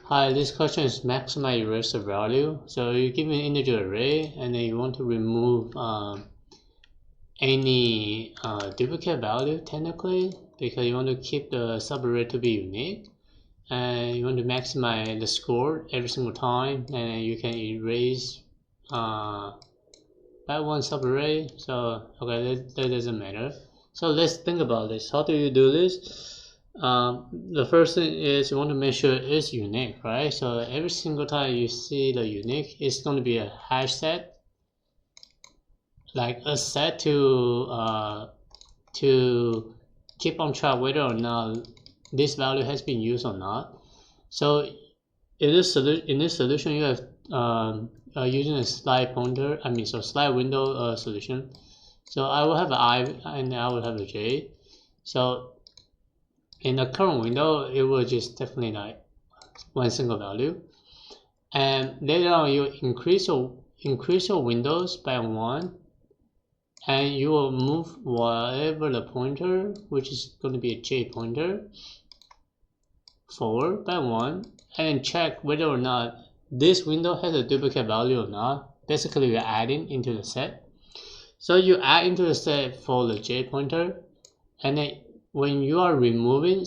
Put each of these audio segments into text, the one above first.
Hi, this question is maximize erasure value. So you give an integer array and then you want to remove any duplicate value technically, because you want to keep the subarray to be unique, and you want to maximize the score every single time, and you can erase that one subarray. So okay, that doesn't matter. So let's think about this. How do you do this? The first thing is you want to make sure it's unique, right? So every single time you see the unique, it's going to be a hash set, like a set to keep on track whether or not this value has been used or not. So in this solution, you have using a slide pointer. Slide window solution. So I will have an I and I will have a J. So in the current window, it will just definitely like one single value, and later on you increase your windows by 1, and you will move whatever the pointer, which is going to be a J pointer, forward by 1, and then check whether or not this window has a duplicate value or not. Basically, you're adding into the set. So you add into the set for the J pointer, and then when you are removing,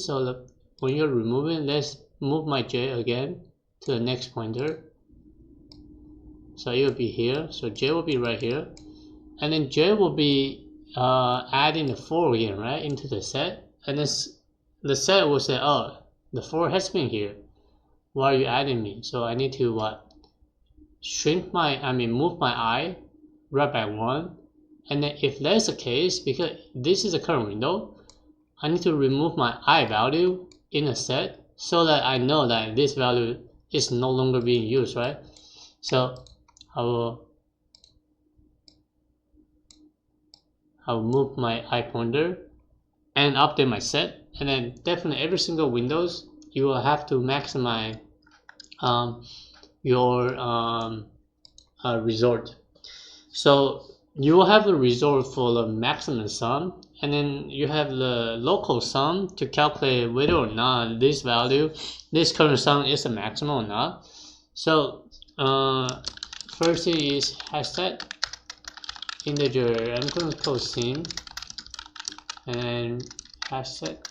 let's move my J again to the next pointer. So it will be here. So J will be right here, and then J will be adding the 4 again, right, into the set, and then the set will say, oh, the 4 has been here. Why are you adding me? So I need to move my I right by 1, and then if that's the case, because this is a current window, I need to remove my I value in a set so that I know that this value is no longer being used, right? So I will move my I pointer and update my set, and then definitely every single windows you will have to maximize your result. So you will have a result for the maximum sum, and then you have the local sum to calculate whether or not this current sum is a maximum or not. So first thing is hash set integer. I'm going to call scene and hash set,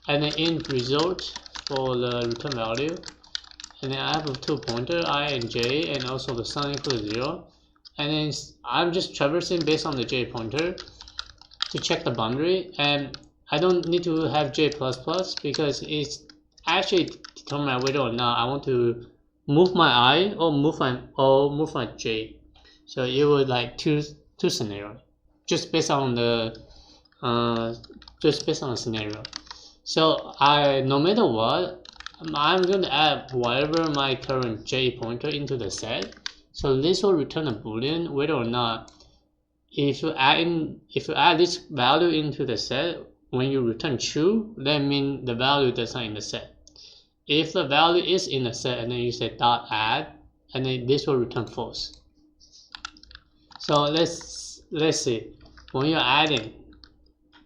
and then int result for the return value, and then I have a 2 pointer I and J, and also the sum equals 0. And then I'm just traversing based on the J pointer to check the boundary, and I don't need to have J++ because it's actually determine whether or not I want to move my I or move my J. So it would like two scenarios just based on the scenario. So no matter what, I'm going to add whatever my current J pointer into the set. So this will return a boolean whether or not, if you add this value into the set, when you return true, that means the value that's not in the set. If the value is in the set, and then you say dot add, and then this will return false. So let's see, when you're adding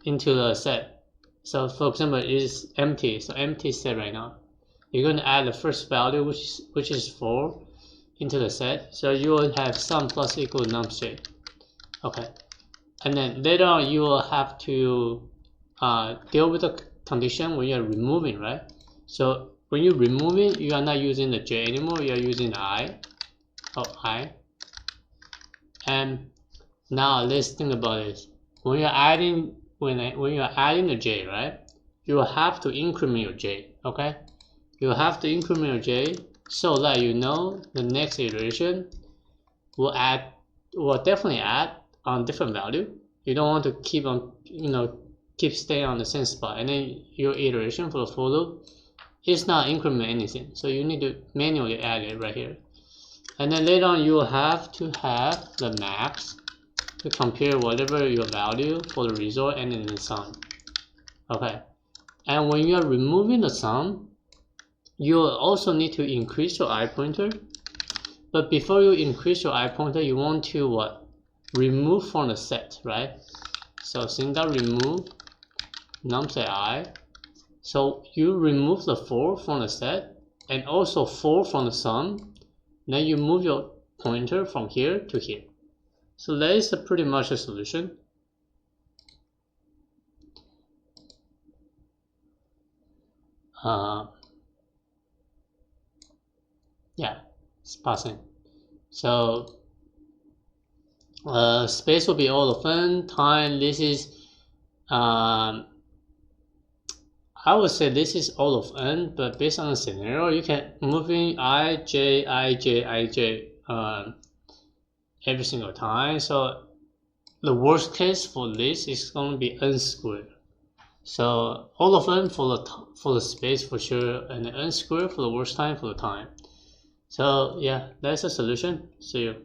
into the set, so for example it is empty, so empty set right now, you're going to add the first value, which is 4, into the set. So you will have sum plus equal num_j. Okay, and then later on you will have to deal with the condition when you're removing, right? So when you remove it, you are not using the J anymore, you are using the I. And now let's think about this. When you're adding the J, right, you will have to increment your J. Okay, you will have to increment your J so that you know the next iteration will definitely add on different value. You don't want to keep staying on the same spot, and then your iteration for the for loop is not increment anything. So you need to manually add it right here. And then later on you will have to have the max to compare whatever your value for the result and then the sum. Okay, and when you are removing the sum, you will also need to increase your I pointer. But before you increase your I pointer, you want to remove from the set, right? So sync.remove num say I. So you remove the 4 from the set, and also 4 from the sum. Then you move your pointer from here to here. So that is pretty much a solution. Yeah, it's passing. So space will be all of n. Time, this is I would say this is all of n, but based on the scenario, you can move in ij, ij, ij every single time. So the worst case for this is going to be n squared. So all of n for the space for sure, and n squared for the worst time for the time. So yeah, that's a solution. See you.